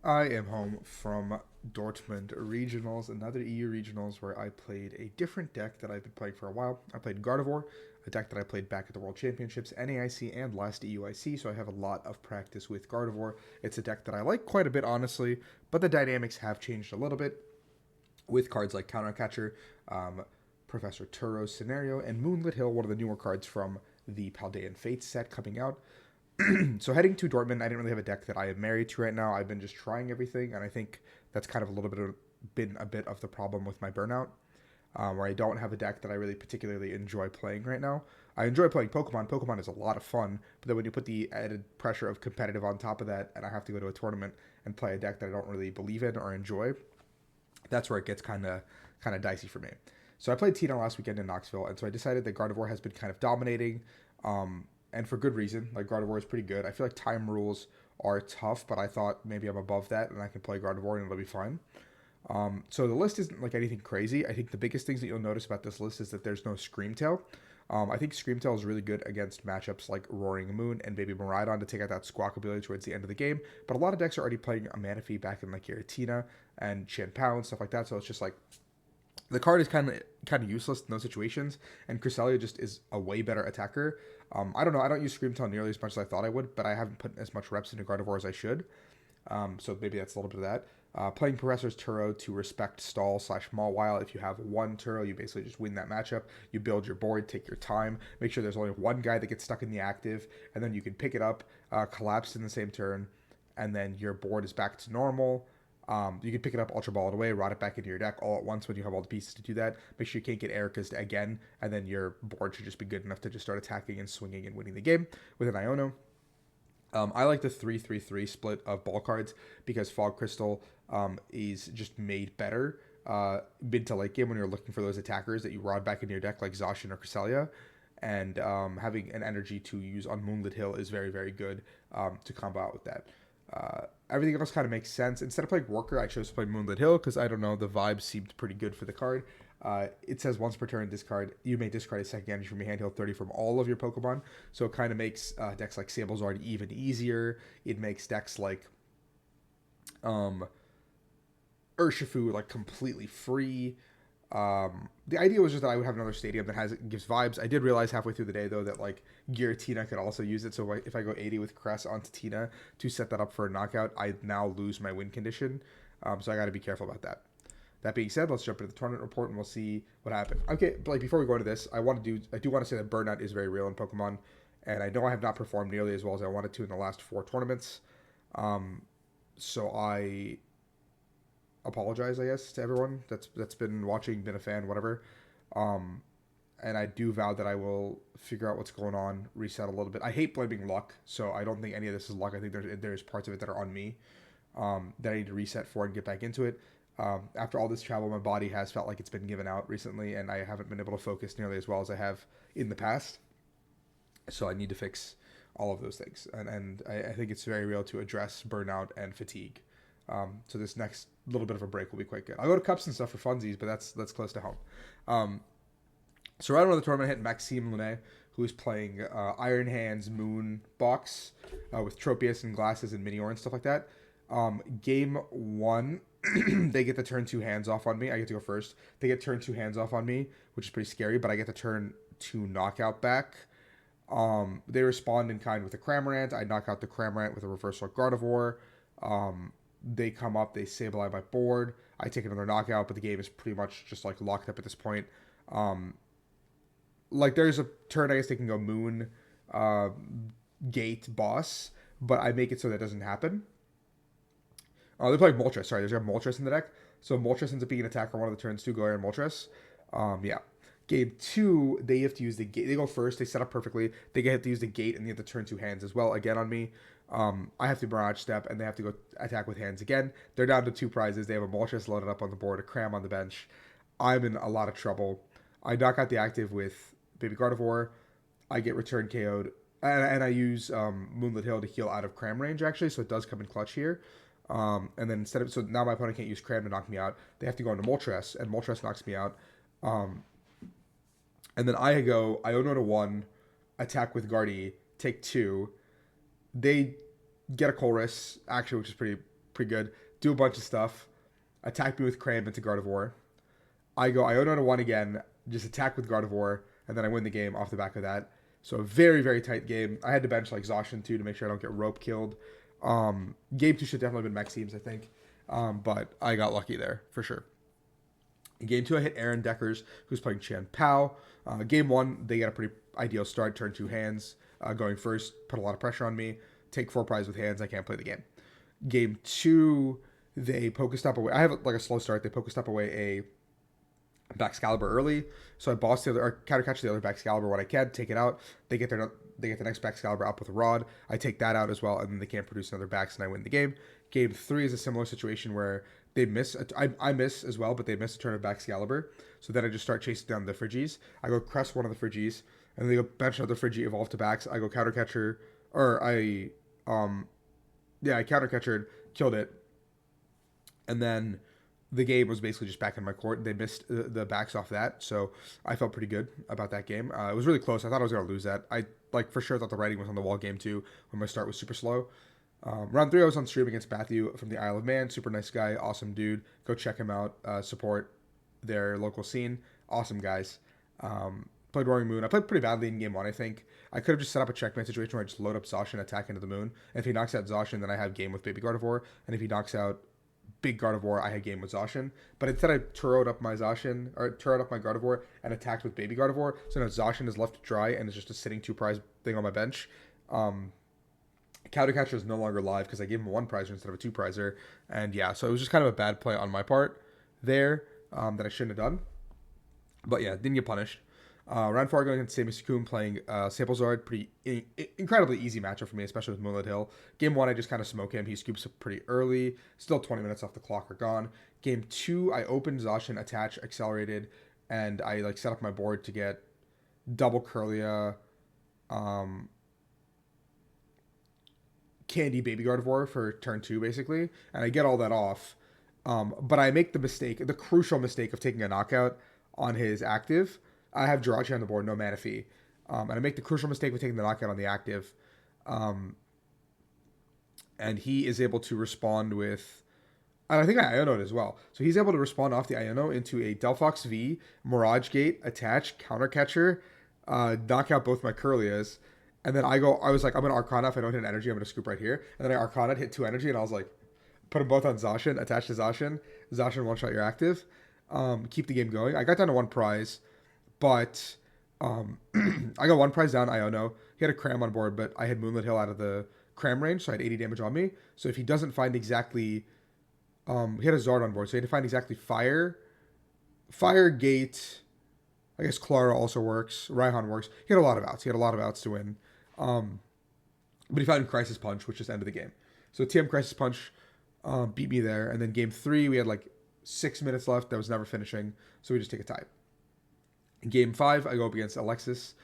I am home from Dortmund regionals, another EU regionals where I played a different deck that I've been playing for a while. I played Gardevoir, a deck that I played back at the World Championships, NAIC, and last EUIC, so I have a lot of practice with Gardevoir. It's a deck that I like quite a bit, honestly, but the dynamics have changed a little bit with cards like Countercatcher, um, Professor Turo's Scenario, and Moonlit Hill, one of the newer cards from the Paldean Fates set coming out. So heading to Dortmund, I didn't really have a deck that I am married to right now. I've been just trying everything, and I think that's kind of a little bit of been a bit of the problem with my burnout, where I don't have a deck that I really particularly enjoy playing right now. I enjoy playing Pokemon. Pokemon is a lot of fun, but then when you put the added pressure of competitive on top of that, and I have to go to a tournament and play a deck that I don't really believe in or enjoy, that's where it gets kind of dicey for me. So I played Tina last weekend in Knoxville, and so I decided that Gardevoir has been kind of dominating, and for good reason. Like Gardevoir is pretty good. I feel like time rules are tough, but I thought maybe I'm above that and I can play Gardevoir and it'll be fine. So the list isn't like anything crazy. I think the biggest things that you'll notice about this list is that there's no Screamtail. I think Screamtail is really good against matchups like Roaring Moon and maybe Miraidon to take out that Squawk ability towards the end of the game. But a lot of decks are already playing a Manaphy back in like Giratina and Chien-Pao and stuff like that. So it's just like the card is kind of useless in those situations, and Cresselia just is a way better attacker. I don't know. I don't use Screamtail nearly as much as I thought I would, but I haven't put as much reps into Gardevoir as I should. So maybe that's a little bit of that. Playing Professor's Turo to respect stall slash Mawile. If you have one Turo, you basically just win that matchup. You build your board, take your time, make sure there's only one guy that gets stuck in the active, and then you can pick it up, collapse in the same turn, and then your board is back to normal. You can pick it up, Ultra Ball it away, rot it back into your deck all at once when you have all the pieces to do that. Make sure you can't get Erica's again, and then your board should just be good enough to just start attacking and swinging and winning the game with an Iono. I like the 3-3-3 split of ball cards because Fog Crystal is just made better mid to late game when you're looking for those attackers that you rod back into your deck like Zacian or Cresselia. And having an energy to use on Moonlit Hill is very, very good to combo out with that. Everything else kind of makes sense. Instead of playing Worker, I chose to play Moonlit Hill because I don't know, the vibe seemed pretty good for the card. It says once per turn, discard. You may discard a second energy from your hand, heal 30 from all of your Pokemon. So it kind of makes decks like Sablezard even easier. It makes decks like um, Urshifu like completely free. The idea was just that I would have another stadium that gives vibes. I did realize halfway through the day though that like Giratina could also use it. So if I go 80 with Cress onto Tina to set that up for a knockout, I now lose my win condition. So I got to be careful about that. That being said, let's jump into the tournament report and we'll see what happened. Okay, but like before we go into this, I do want to say that burnout is very real in Pokemon, and I know I have not performed nearly as well as I wanted to in the last four tournaments. Um, so I apologize, I guess, to everyone that's been watching, been a fan, whatever. Um, and I do vow that I will figure out what's going on, reset a little bit. I hate blaming luck, so I don't think any of this is luck. I think there's parts of it that are on me that I need to reset for and get back into it. After all this travel, my body has felt like it's been given out recently, and I haven't been able to focus nearly as well as I have in the past. So I need to fix all of those things, and I think it's very real to address burnout and fatigue. So this next little bit of a break will be quite good. I'll go to cups and stuff for funsies, but that's close to home. Um, so right around the tournament, I hit Maxime Lunet, who is playing Iron Hands Moon Box with Tropius and Glasses and Minior and stuff like that. Game one, they get the turn two hands off on me. I get to go first. They get turn two hands off on me, which is pretty scary, but I get to turn two knockout back. They respond in kind with a Cramorant. I knock out the Cramorant with a Reversal Gardevoir. They come up, they Sableye my board. I take another knockout, but the game is pretty much just like locked up at this point. Um, like there's a turn I guess they can go Moon, uh, Gate, Boss, but I make it so that doesn't happen. They're playing Moltres. Sorry, there's a Moltres in the deck. So Moltres ends up being an attacker on one of the turns too. Go Air Moltres. Yeah. Game two, they have to use the gate. They go first. They set up perfectly. They have to use the gate, and they have to turn two hands as well. Again on me. I have to Barrage Step, and they have to go attack with hands again. They're down to two prizes. They have a Moltres loaded up on the board, a Cram on the bench. I'm in a lot of trouble. I knock out the active with Baby Gardevoir. I get return KO'd, and I use Moonlit Hill to heal out of Cram range actually, so it does come in clutch here. And then instead of so now my opponent can't use Cram to knock me out. They have to go into Moltres, and Moltres knocks me out. Um, and then I go Iono to one, attack with Guardy, take two. They get a Chorus actually, which is pretty pretty good. Do a bunch of stuff. Attack me with Cram into Gardevoir. I go Iono to 1 again, just attack with Gardevoir, and then I win the game off the back of that. So a very, very tight game. I had to bench like Zacian too to make sure I don't get rope killed. Game 2 should definitely have been Mech Teams, I think. But I got lucky there, for sure. In game 2, I hit Aaron Deckers, who's playing Chan Pao. Game 1, they get a pretty ideal start, turn 2 hands, going first, put a lot of pressure on me, take 4 prizes with hands, I can't play the game. Game 2, they Pokestop away. I have like a slow start. They Pokestop away a Baxcalibur early, so I boss the other, or counter catch the other Baxcalibur when I can, take it out. They get the next Baxcalibur up with a Rod. I take that out as well, and then they can't produce another Bax, and I win the game. Game 3 is a similar situation where they miss. I miss as well, but they miss a turn of Baxcalibur. So then I just start chasing down the Friggies. I go crest one of the Friggies, and then they go bench another Friggie, evolve to Bax. I go counter catcher, or I counter catchered, killed it, and then the game was basically just back in my court. They missed the backs off that, so I felt pretty good about that game. It was really close. I thought I was going to lose that. I for sure thought the writing was on the wall game 2 when my start was super slow. Round 3, I was on stream against Matthew from the Isle of Man. Super nice guy, awesome dude. Go check him out. Support their local scene. Awesome guys. Played Roaring Moon. I played pretty badly in game 1, I think. I could have just set up a checkmate situation where I just load up Zacian, attack into the moon. And if he knocks out Zacian, then I have game with Baby Gardevoir. And if he knocks out Big Gardevoir, I had game with Zacian. But instead I turret up my Gardevoir and attacked with Baby Gardevoir. So now Zacian is left dry and it's just a sitting 2 prize thing on my bench. Counter Catcher is no longer live because I gave him a 1 prizer instead of a 2 prizer. And yeah, so it was just kind of a bad play on my part there that I shouldn't have done. But yeah, didn't get punished. Round 4, going against Sammy Sakoon playing Samplezard. Pretty incredibly easy matchup for me, especially with Moonlit Hill. Game 1, I just kind of smoke him. He scoops up pretty early. Still 20 minutes off the clock are gone. Game 2, I opened Zacian, attach, accelerated, and I set up my board to get double Curlia, Candy, Baby Gardevoir for turn 2, basically. And I get all that off. But I make the crucial mistake of taking a knockout on his active. I have Jirachi on the board, no Manaphy. And I make the crucial mistake of taking the knockout on the active. And he is able to respond with... And I think I Iono'd as well. So he's able to respond off the Iono into a Delphox V, Mirage Gate, attach, counter catcher, knock out both my Curlias. And then I was like, I'm going to Arcana. If I don't hit an energy, I'm going to scoop right here. And then I Arcana, hit 2 energy, and I was like, put them both on Zacian, attach to Zacian. Zacian one-shot your active. Keep the game going. I got down to 1 prize. But I got 1 prize down, Iono. He had a Cram on board, but I had Moonlit Hill out of the Cram range, so I had 80 damage on me. So if he doesn't find exactly... he had a Zard on board, so he had to find exactly Fire, Gate... I guess Clara also works. Raihan works. He had a lot of outs. To win. But he found Crisis Punch, which just ended the game. So TM Crisis Punch beat me there. And then game 3, we had 6 minutes left. That was never finishing. So we just take a tie. In game 5, I go up against Alexis.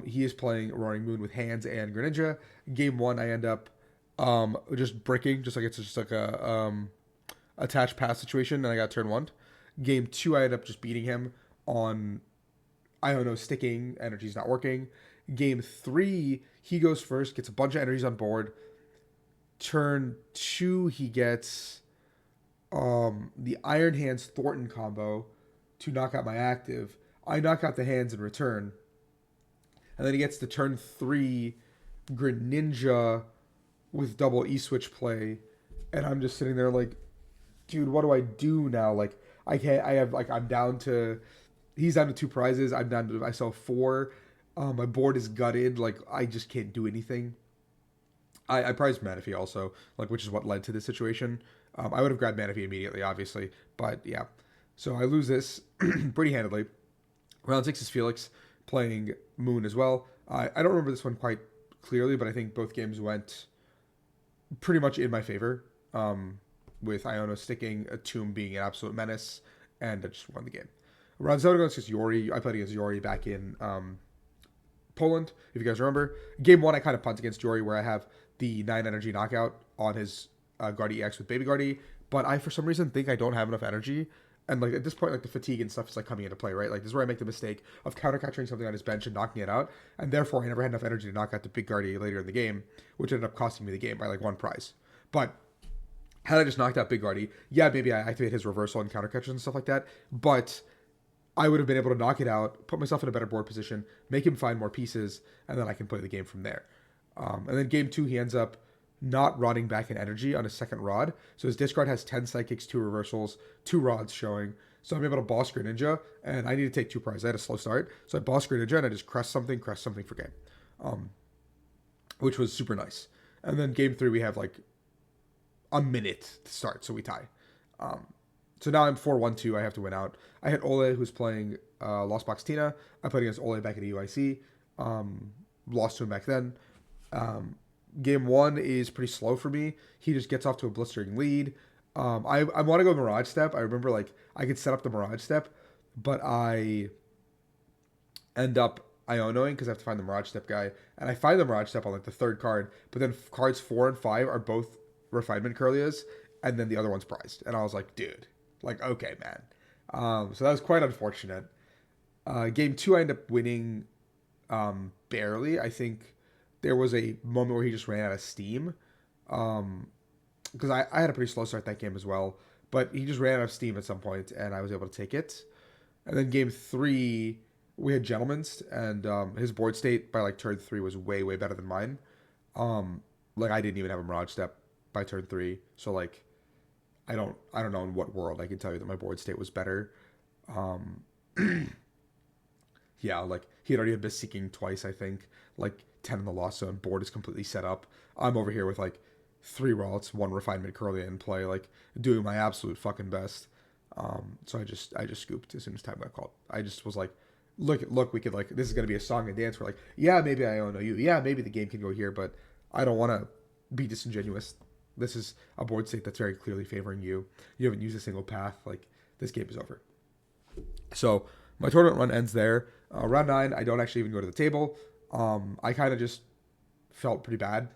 He is playing Roaring Moon with hands and Greninja. Game 1, I end up just bricking, it's just like a attached pass situation, and I got turn 1. Game 2, I end up just beating him on Iono sticking, energy's not working. Game 3, he goes first, gets a bunch of energies on board. Turn 2, he gets the Iron Hands Thornton combo to knock out my active. I knock out the hands in return. And then he gets the turn 3 Greninja with double E-switch play. And I'm just sitting there like, dude, what do I do now? I'm down to... He's down to 2 prizes. I'm down to... I saw 4. My board is gutted. I just can't do anything. I prized Manaphy also, which is what led to this situation. I would have grabbed Manaphy immediately, obviously. But, yeah. So I lose this pretty handedly. Round 6 is Felix playing Moon as well. I don't remember this one quite clearly, but I think both games went pretty much in my favor, with Iono sticking, a Tomb being an absolute menace, and I just won the game. Round 7 goes against Yori. I played against Yori back in Poland, if you guys remember. Game 1, I kind of punt against Yori, where I have the 9 energy knockout on his Guardy EX with Baby Guardy, but I, for some reason, think I don't have enough energy. And at this point, the fatigue and stuff is coming into play, right? This is where I make the mistake of counter catching something on his bench and knocking it out, and therefore I never had enough energy to knock out the Big Guardy later in the game, which ended up costing me the game by 1 prize. But Had I just knocked out Big Gardy, yeah, maybe I activate his reversal and counter catches and stuff like that. But I would have been able to knock it out, put myself in a better board position, make him find more pieces, and then I can play the game from there. And then game two, he ends up not rodding back in energy on his second rod. So his discard has 10 psychics, 2 reversals, 2 rods showing. So I'm able to boss Greninja, and I need to take 2 prizes. I had a slow start. So I boss Greninja, and I just crest something for game, which was super nice. And then game three, we have like a minute to start, so we tie. So now I'm 4-1-2. I have to win out. I hit Ole, who's playing Lost Box Tina. I played against Ole back at UIC. Lost to him back then. Game one is pretty slow for me. He just gets off to a blistering lead. I want to go Mirage Step. I remember like I could set up the Mirage Step, but I end up Ionoing because I have to find the Mirage Step guy. And I find the Mirage Step on like the third card, but then cards 4 and 5 are both Refinement Curlias, and then the other one's prized. And I was like, dude, like, okay, man. So that was quite unfortunate. Game two, I end up winning barely. I think there was a moment where he just ran out of steam. Because I had a pretty slow start that game as well. But he just ran out of steam at some point, and I was able to take it. And then game three, we had Gentleman's, and his board state by like turn 3 was way, way better than mine. Like I didn't even have a Mirage Step by turn 3, so like I don't know in what world I can tell you that my board state was better. Yeah, like he had already Abyss Seeking twice, I think, like 10 in the Lost Zone. Board is completely set up. I'm over here with like 3 Ralts, 1 Refinement Curlia in play, like doing my absolute fucking best. So I just scooped as soon as time got called. I just was like, look, we could like, this is gonna be a song and dance. We're like, yeah, maybe I don't know you, yeah, maybe the game can go here, but I don't want to be disingenuous. This is a board state that's very clearly favoring you. You haven't used a single path. Like, this game is over. So my tournament run ends there. Round 9, I don't actually even go to the table. I kind of just felt pretty bad.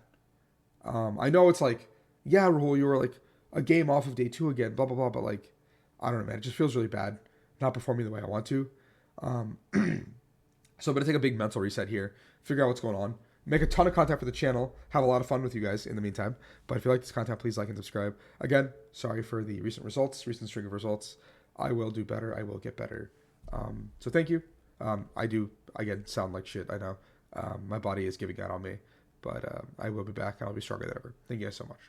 I know it's like, yeah, Rahul, you were like a game off of day 2 again, blah, blah, blah. But like, I don't know, man. It just feels really bad not performing the way I want to. So I'm going to take a big mental reset here, figure out what's going on, make a ton of content for the channel, have a lot of fun with you guys in the meantime. But if you like this content, please like and subscribe. Again, sorry for the recent string of results. I will do better. I will get better. So thank you. I do, again, sound like shit. I know. My body is giving out on me. But I will be back, and I'll be stronger than ever. Thank you guys so much.